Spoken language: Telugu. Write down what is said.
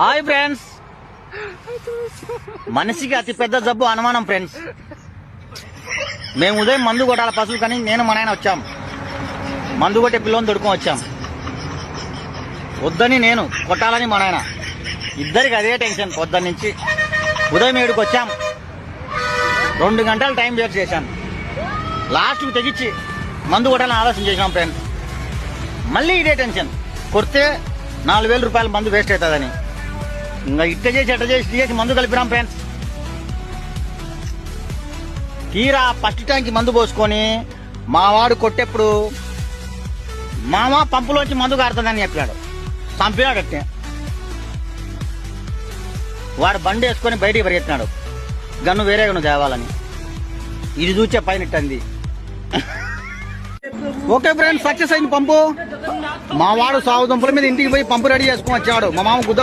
హాయ్ ఫ్రెండ్స్, మనిషికి అతి పెద్ద జబ్బు అనుమానం ఫ్రెండ్స్. మేము ఉదయం మందు కొట్టాల పశువులు కానీ నేను మా నాయన వచ్చాం. మందు కొట్టే పిల్లని దొడుకొని వచ్చాం. వద్దని నేను, కొట్టాలని మా నాయన. ఇద్దరికి అదే టెన్షన్. పొద్దున్న నుంచి ఉదయం 7కి వచ్చాం. 2 గంటలు టైం వేస్ట్ చేశాం. లాస్ట్కి తెగించి మందు కొట్టాలని ఆలోచన చేశాం ఫ్రెండ్స్. మళ్ళీ ఇదే టెన్షన్. కొడితే 4,000 రూపాయలు మందు వేస్ట్ అవుతుందని ఇంకా ఇట్ట చేసి ఎట్ట చేసి మందు కలిపినాం ఫ్రెండ్స్. తీరా ఫస్ట్ ట్యాంక్కి మందు పోసుకొని మా వాడు కొట్టేప్పుడు మామ పంపులోంచి మందు కారుతుందని చెప్పాడు. చంపినాడు. అట్టే వాడు బండి వేసుకొని బయటికి పరిగెత్తినాడు. గన్ను వేరే గన్ను తేవాలని. ఇది చూచే పైన ఇట్టంది. ఓకే ఫ్రెండ్స్, సక్సెస్ అయింది పంపు. మా వాడు సాగు దుంపల మీద ఇంటికి పోయి పంపు రెడీ చేసుకొని వచ్చాడు. మా మామ గుద్ద